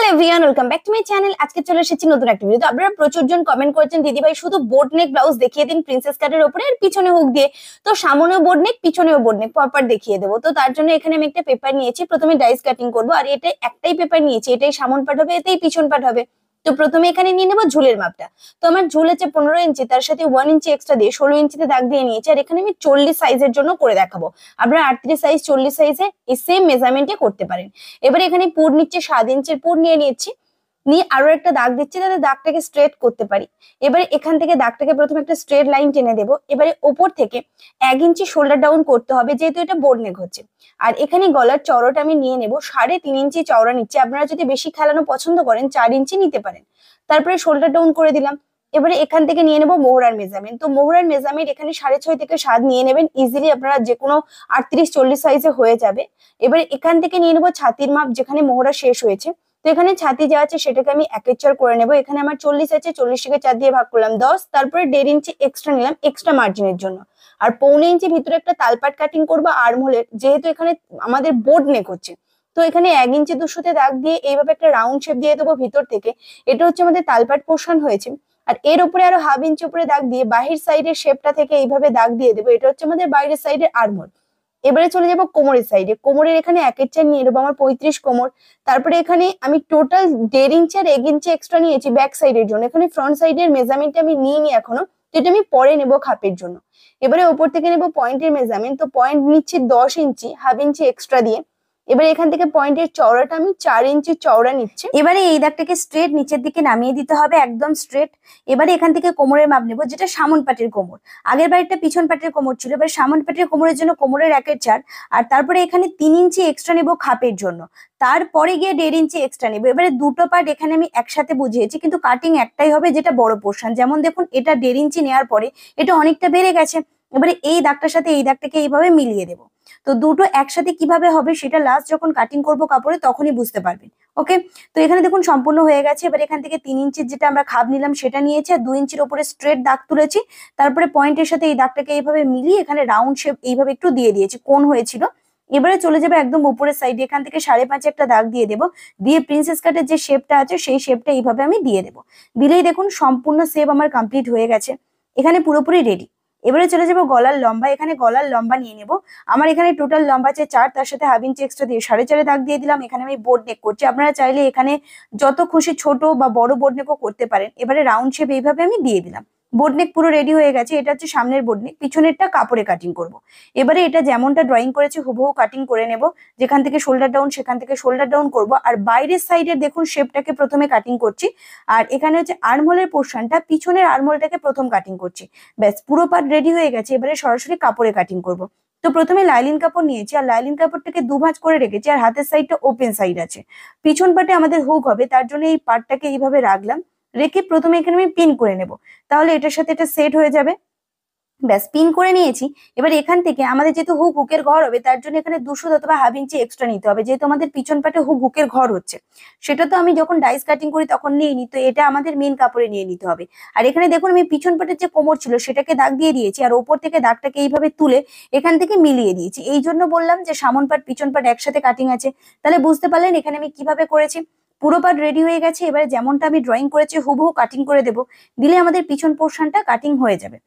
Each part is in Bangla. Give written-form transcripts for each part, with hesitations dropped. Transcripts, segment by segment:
Hello everyone, welcome back to my channel. আজকে চলে এসেছি নতুন একটা ভিডিও। তো আপনারা প্রচুর জন কমেন্ট করেছেন দিদি ভাই শুধু বোট নেক ব্লাউজ দেখিয়ে দিন প্রিন্সেস কাটের উপরে আর পিছনে হুক দিয়ে। তো সামনেও বোট নেক পিছনেও বোট নেক প্রপার দেখিয়ে দেবো। তো তার জন্য এখানে আমি একটা পেপার নিয়েছি, প্রথমে ডাইস কাটিং করবো। আর এটা একটাই পেপার নিয়েছি, এটাই সামন পাট হবে, এটাই পিছন পাট হবে। তো প্রথমে এখানে নিয়ে নেবো ঝুলের মাপটা। তো আমার ঝুল আছে 15 ইঞ্চি, তার সাথে 1 ইঞ্চি এক্সট্রা দিয়ে 16 ইঞ্চিতে দাগ দিয়ে নিয়েছি। আর এখানে আমি 40 সাইজের জন্য করে দেখাবো। আপনারা 38 সাইজ 40 সাইজে এই সেম মেজারমেন্টে করতে পারেন। এবার এখানে পুর নিচ্ছে 7 ইঞ্চির পুর নিয়ে নিচ্ছি, নিয়ে আরো একটা দাগ দিচ্ছি যাতে দাগটাকে স্ট্রেট করতে পারি। এবারে এখান থেকে দাগটাকে প্রথমে একটা স্ট্রেট লাইন টেনে দেবো। এবারে ওপর থেকে 1 ইঞ্চি শোল্ডার ডাউন করতে হবে, যেহেতু এটা বোট নেক হচ্ছে। আর এখানে গলার চওড়াটা আমি নিয়ে নেবো 3.5 ইঞ্চি চওড়া নিচ্ছি। আপনারা যদি বেশি খেলানো পছন্দ করেন 4 ইঞ্চি নিতে পারেন। তারপরে শোল্ডার ডাউন করে দিলাম। এবারে এখান থেকে নিয়ে নেবো মোহরার মেজারমেন্ট। তো মোহরার মেজারমেন্ট এখানে 6.5 থেকে 7 নিয়ে নেবেন, ইজিলি আপনারা যে কোনো 38-40 সাইজে হয়ে যাবে। এবারে এখান থেকে নিয়ে নেবো ছাতির মাপ, যেখানে মোহরা শেষ হয়েছে। তো এখানে ছাতি যা আছে সেটাকে আমি 1/4 করে নেবো। এখানে আমার 40 আছে, 40 থেকে 4 দিয়ে ভাগ করলাম 10, তারপরে 1.5 ইঞ্চি এক্সট্রা নিলাম এক্সট্রা মার্জিনের জন্য। আর 1.25 ইঞ্চি ভিতরে একটা তালপাট কাটিং করবো আর্মহোলের, যেহেতু এখানে আমাদের বোট নেক হচ্ছে। তো এখানে 1 ইঞ্চি 200-তে দাগ দিয়ে এইভাবে একটা রাউন্ড শেপ দিয়ে দেবো ভিতর থেকে। এটা হচ্ছে আমাদের তালপাট পোর্শন হয়েছে। আর এর উপরে আরো 1/2 ইঞ্চি উপরে দাগ দিয়ে বাহির সাইডের শেপটা থেকে এইভাবে দাগ দিয়ে দেবো। এটা হচ্ছে আমাদের বাইরের সাইডের আর্মহোল। এবারে চলে যাবো কোমরের সাইডে। কোমরের এখানে 1/4 নিয়ে নেবো, আমার 35 কোমর। তারপরে এখানে আমি টোটাল 1.5 ইঞ্চি আর 1 ইঞ্চি এক্সট্রা নিয়েছি ব্যাক সাইডের জন্য। এখানে ফ্রন্ট সাইডের মেজারমেন্ট আমি নিইনি এখনো, তো এটা আমি পরে নেবো খাপের জন্য। এবারে ওপর থেকে নেবো পয়েন্টের মেজারমেন্ট। তো পয়েন্ট নিচ্ছি 10 ইঞ্চি, 1/2 ইঞ্চি এক্সট্রা দিয়ে। এবারে এখান থেকে পয়েন্টের চওড়াটা আমি 4 ইঞ্চি চওড়া নিচ্ছি। এবারে এই দাগটাকে স্ট্রেট নিচের দিকে নামিয়ে দিতে হবে, একদম স্ট্রেট। এবারে এখান থেকে কোমরের মাপ নেবো, যেটা সামন পাটের কোমর। আগের বাড়িটা পিছন পাটের কোমর ছিল, এবার সামন পাটের কোমরের জন্য কোমরের 1/4। আর তারপরে এখানে 3 ইঞ্চি এক্সট্রা নেবো খাপের জন্য। তারপরে গিয়ে 1.5 ইঞ্চি এক্সট্রা নেবো। এবারে দুটো পার্ট এখানে আমি একসাথে বুঝিয়েছি, কিন্তু কাটিং একটাই হবে, যেটা বড় পোর্শন। যেমন দেখুন, এটা 1.5 ইঞ্চি নেওয়ার পরে এটা অনেকটা বেড়ে গেছে। এবারে এই দাগটার সাথে এই দাগটাকে এইভাবে মিলিয়ে দেবো। তো দুটো একসাথে কিভাবে হবে সেটা লাস্ট যখন কাটিং করবো কাপড়ে তখনই বুঝতে পারবেন। ওকে, তো এখানে দেখুন সম্পূর্ণ হয়ে গেছে। এবার এখান থেকে 3 ইঞ্চির যেটা আমরা খাপ নিলাম সেটা নিয়েছি, আর 2 ইঞ্চির উপরে স্ট্রেট দাগ তুলেছি। তারপরে পয়েন্টের সাথে এই দাগটাকে এইভাবে মিলিয়ে এখানে রাউন্ড শেপ এইভাবে একটু দিয়ে দিয়েছি, কোণ হয়েছিল। এবারে চলে যাবে একদম উপরের সাইডে, এখান থেকে 5.5 একটা দাগ দিয়ে দেবো। দিয়ে প্রিন্সেস কাটের যে শেপটা আছে সেই শেপটা এইভাবে আমি দিয়ে দেবো। দিলেই দেখুন সম্পূর্ণ শেপ আমার কমপ্লিট হয়ে গেছে, এখানে পুরোপুরি রেডি। এবারে চলে যাবো গলার লম্বা। এখানে গলার লম্বা নিয়ে নেবো। আমার এখানে টোটাল লম্বা আছে 4, তার সাথে 1/2 ইঞ্চি এক্সট্রা দিয়ে 4.5 দাগ দিয়ে দিলাম। এখানে আমি বোট নেক করছি, আপনারা চাইলে এখানে যত খুশি ছোট বা বড় বোট নেকও করতে পারেন। এবারে রাউন্ড শেপ এইভাবে আমি দিয়ে দিলাম। বোট নেক পুরো রেডি হয়ে গেছে। এটা হচ্ছে সামনের বোট নেক, পিছনেরটা কাপড়ে কাটিং করব। এবারে এটা যেমনটা ড্রয়িং করেছি হুবহু কাটিং করে নেব। যেখান থেকে শোল্ডার ডাউন সেখান থেকে শোল্ডার ডাউন করব। আর বাইরের সাইডের দেখুন শেপটাকে প্রথমে কাটিং করছি। আর এখানে হচ্ছে আর্মহোলের পোর্শনটা, পিছনের আর্মহোলটাকে প্রথম কাটিং করছি। ব্যাস পুরো পার্ট রেডি হয়ে গেছে। এবারে সরাসরি কাপড়ে কাটিং করব। তো প্রথমে লাইলিন কাপড় নিয়েছি, আর লাইলিন কাপড়টাকে 2 ভাঁজ করে রেখেছি। আর হাতের সাইডটা ওপেন সাইড আছে, পিছন পাটে আমাদের হুক হবে, তার জন্য এই পার্টটাকে এইভাবে রাখলাম। রেখে প্রথমে এখানে আমি পিন করে নেব, তাহলে এটার সাথে এটা সেট হয়ে যাবে। ব্যাস পিন করে নিয়েছি। এবার এখান থেকে আমাদের যেহেতু হুকের ঘর হবে, তার জন্য এখানে 200 অথবা 1/2 ইঞ্চি এক্সট্রা নিতে হবে, যেহেতু আমাদের পিছন পাটে হুকের ঘর হচ্ছে। সেটা তো আমি যখন ডাইস কাটিং করি তখন নিয়ে নিই, তো এটা আমাদের মেন কাপড়ে নিয়ে নিতে হবে। আর এখানে দেখুন আমি পিছন পাটের যে কোমর ছিল সেটাকে দাগ দিয়ে দিয়েছি, আর ওপর থেকে দাগটাকে এইভাবে তুলে এখান থেকে মিলিয়ে দিয়েছি। এই জন্য বললাম যে সামন পাট পিছন পাট একসাথে কাটিং আছে। তাহলে বুঝতে পারলেন এখানে আমি কিভাবে করেছি। পুরো পাট রেডি হয়ে গেছে। এবারে যেমনটা আমি ড্রয়িং করেছি হুবহু কাটিং করে দেবো, দিলে আমাদের পিছন পোর্শনটা কাটিং হয়ে যাবে।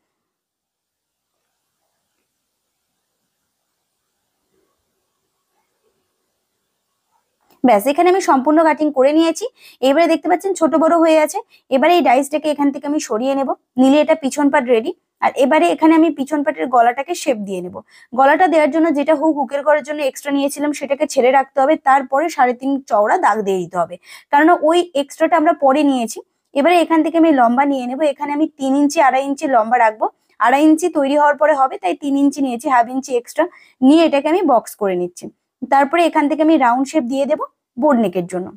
ব্যাস এখানে আমি সম্পূর্ণ কাটিং করে নিয়েছি। এবারে দেখতে পাচ্ছেন ছোট বড় হয়ে আছে। এবারে এই ডাইসটাকে এখান থেকে আমি সরিয়ে নেব, নিলে এটা পিছন পাট রেডি। আর এবারে এখানে আমি পিছন পাটের গলাটাকে শেপ দিয়ে নেব। গলাটা দেওয়ার জন্য যেটা হুকের করার জন্য এক্সট্রা নিয়েছিলাম সেটাকে ছেড়ে রাখতে হবে, তারপরে 3.5 চওড়া দাগ দিয়ে দিতে হবে, কারণ ওই এক্সট্রাটা আমরা পরে নিয়েছি। এবারে এখান থেকে আমি লম্বা নিয়ে নেব। এখানে আমি 3 ইঞ্চি 2.5 ইঞ্চি লম্বা রাখবো। 2.5 ইঞ্চি তৈরি হওয়ার পরে হবে, তাই 3 ইঞ্চি নিয়েছি, 1/2 ইঞ্চি এক্সট্রা নিয়ে এটাকে আমি বক্স করে নিচ্ছি। তারপরে এখান থেকে আমি রাউন্ড শেপ দিয়ে দেবো বোট নেকের জন্য।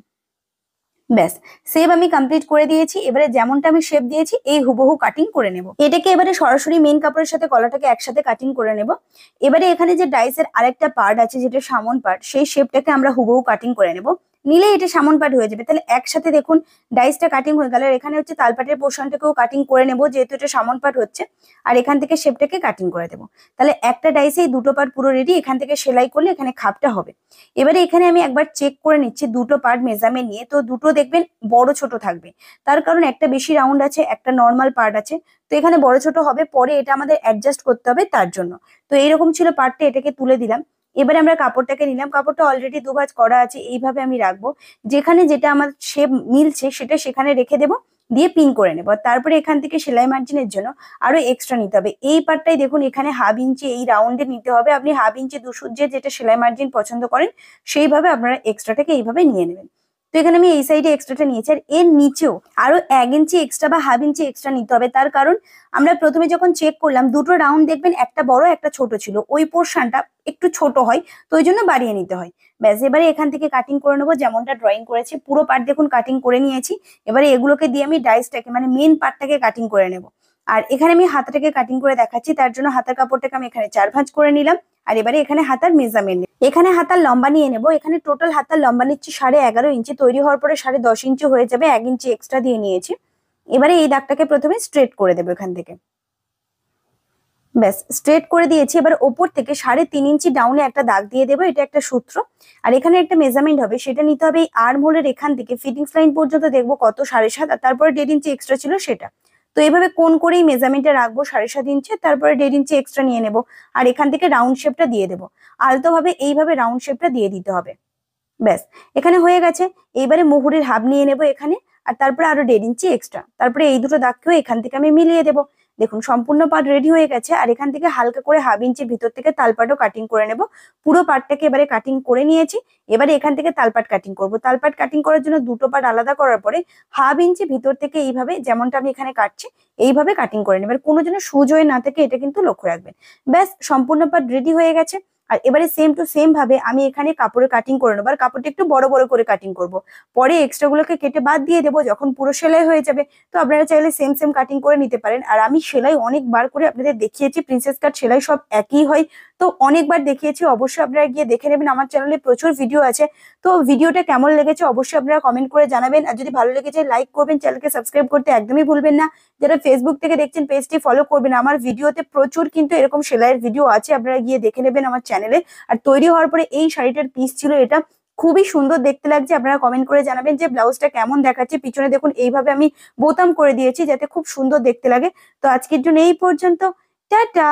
ব্যাস শেপ আমি কমপ্লিট করে দিয়েছি। এবারে যেমনটা আমি শেপ দিয়েছি এই হুবহু কাটিং করে নেব। এটাকে এবারে সরাসরি মেন কাপড়ের সাথে গলাটাকে একসাথে কাটিং করে নেব। এবারে এখানে যে ডাইসের আরেকটা পার্ট আছে যেটা সামন পার্ট, সেই শেপটাকে আমরা হুবহু কাটিং করে নেব। নিলে এটা সামন পাট হয়ে যাবে। তাহলে একসাথে দেখুন ডাইসটা কাটিং হয়ে গেল। আর এখানে হচ্ছে তালপাটের পোর্শনটাকেও কাটিং করে নেবো, যেহেতু এটা সামন পাট হচ্ছে। আর এখান থেকে শেপটাকে কাটিং করে দেবো। তাহলে একটা ডাইসে এই দুটো পার্ট পুরো রেডি। এখান থেকে সেলাই করলে এখানে খাপটা হবে। এবারে এখানে আমি একবার চেক করে নিচ্ছি দুটো পার্ট মেজারমেন্ট নিয়ে। তো দুটো দেখবেন বড় ছোট থাকবে, তার কারণ একটা বেশি রাউন্ড আছে, একটা নর্মাল পার্ট আছে। তো এখানে বড় ছোট হবে, পরে এটা আমাদের অ্যাডজাস্ট করতে হবে তার জন্য। তো এইরকম ছিল পার্টটা, এটাকে তুলে দিলাম। এবারে আমরা কাপড়টাকে নিলাম, কাপড়টা অলরেডি দুভাঁজ করা আছে, এইভাবে আমি রাখবো। যেখানে যেটা আমার শেপ মিলছে সেটা সেখানে রেখে দেবো, দিয়ে পিন করে নেবো। তারপরে এখান থেকে সেলাই মার্জিনের জন্য আরো এক্সট্রা নিতে হবে। এই পার্টটাই দেখুন এখানে 1/2 ইঞ্চি এই রাউন্ডে নিতে হবে। আপনি 1/2 ইঞ্চি দুসুজ্জে যেটা সেলাই মার্জিন পছন্দ করেন সেইভাবে আপনারা এক্সট্রাটাকে এইভাবে নিয়ে নেবেন। তো এখানে আমি এই সাইডে এক্সট্রাটা নিয়েছি, আর এর নিচেও আরো 1 ইঞ্চি এক্সট্রা বা 1/2 ইঞ্চি এক্সট্রা নিতে হবে। তার কারণ আমরা প্রথমে যখন চেক করলাম দুটো রাউন্ড দেখবেন একটা বড় একটা ছোট ছিল, ওই পোর্শনটা একটু ছোট হয়, তো ওই জন্য বাড়িয়ে নিতে হয়। ব্যাস, এবারে এখান থেকে কাটিং করে নেবো যেমনটা ড্রয়িং করেছি। পুরো পার্ট দেখুন কাটিং করে নিয়েছি। এবারে এগুলোকে দিয়ে আমি ডাইসটাকে মানে মেন পার্টটাকে কাটিং করে নেব। আর এখানে আমি হাতাটাকে কাটিং করে দেখাচ্ছি, তার জন্য হাতার কাপড়টাকে আমি এখানে 4 ভাঁজ করে নিলাম। আর এবারে এখানে হাতার মেজারমেন্ট, এখানে হাতার লম্বা নিয়ে নেবো। এখানে টোটাল হাতার লম্বা নিচ্ছি 11.5 ইঞ্চি, তৈরি হওয়ার পরে 10.5 ইঞ্চি হয়ে যাবে, 1 ইঞ্চি এক্সট্রা দিয়ে নিয়েছি। এবারে এই দাগটাকে প্রথমে স্ট্রেট করে দেবো এখান থেকে। ব্যাস, স্ট্রেট করে দিয়েছি। এবার ওপর থেকে 3.5 ইঞ্চি ডাউনে একটা দাগ দিয়ে দেবো, এটা একটা সূত্র। আর এখানে একটা মেজারমেন্ট হবে, সেটা নিতে হবে এই আর্ম হোলের এখান থেকে ফিটিংস লাইন পর্যন্ত দেখবো কত 7.5, আর তারপরে 1.5 ইঞ্চি এক্সট্রা ছিল সেটা। তো এইভাবে কোন করেই মেজারমেন্টটা রাখবো 7.5 ইঞ্চি, তারপরে 1.5 ইঞ্চি এক্সট্রা নিয়ে নেবো। আর এখান থেকে রাউন্ড শেপটা দিয়ে দেবো, আলতো ভাবে এইভাবে রাউন্ড শেপটা দিয়ে দিতে হবে। ব্যাস, এখানে হয়ে গেছে। এইবারে মুহুরির হাফ নিয়ে নেবো এখানে, আর তারপরে আরো 1.5 ইঞ্চি এক্সট্রা। তারপরে এই দুটো দাগকেও এখান থেকে আমি মিলিয়ে দেবো। দেখুন সম্পূর্ণ পার্ট রেডি হয়ে গেছে। আর এখান থেকে হালকা করে 1/2 ইঞ্চির ভিতর থেকে তালপাটও কাটিং করে নেব। পুরো পার্টটাকে এবারে কাটিং করে নিয়েছি। এবারে এখান থেকে তালপাট কাটিং করব। তালপাট কাটিং করার জন্য দুটো পার্ট আলাদা করার পরে 1/2 ইঞ্চি ভিতর থেকে এইভাবে, যেমনটা আমি এখানে কাটছি এইভাবে কাটিং করে নেবেন। কোনো যেন সুজ হয়ে না থাকে এটা কিন্তু লক্ষ্য রাখবেন। ব্যাস, সম্পূর্ণ পার্ট রেডি হয়ে গেছে। আর এবারে সেম টু সেম ভাবে আমি এখানে কাপড়ের কাটিং করে নেবো। আর কাপড়টা একটু বড় বড় করে কাটিং করব। পরে এক্সট্রা গুলোকে কেটে বাদ দিয়ে দেবো যখন পুরো সেলাই হয়ে যাবে। তো আপনারা চাইলে সেম সেম কাটিং করে নিতে পারেন। আর আমি সেলাই অনেকবার করে আপনাদের দেখিয়েছি, প্রিন্সেস কাট সেলাই সব একই হয়, তো অনেকবার দেখিয়েছি। অবশ্যই আপনারা গিয়ে দেখে নেবেন, আমার চ্যানেলে প্রচুর ভিডিও আছে। তো ভিডিওটা কেমন লেগেছে অবশ্যই আপনারা কমেন্ট করে জানাবেন। আর যদি ভালো লেগেছে লাইক করবেন, চ্যানেলকে সাবস্ক্রাইব করতে একদমই ভুলবেন না। যারা ফেসবুক থেকে দেখছেন পেজটি ফলো করবেন। আমার ভিডিওতে প্রচুর কিন্তু এরকম সেলাইয়ের ভিডিও আছে, আপনারা গিয়ে দেখে নেবেন আমার চ্যানেলে। আর তৈরি হওয়ার পরে এই শাড়িটার পিস ছিল এটা, খুবই সুন্দর দেখতে লাগছে। আপনারা কমেন্ট করে জানাবেন যে ব্লাউজটা কেমন দেখাচ্ছে। পিছনে দেখুন এইভাবে আমি বোতাম করে দিয়েছি যাতে খুব সুন্দর দেখতে লাগে। তো আজকের জন্য এই পর্যন্ত, টাটা।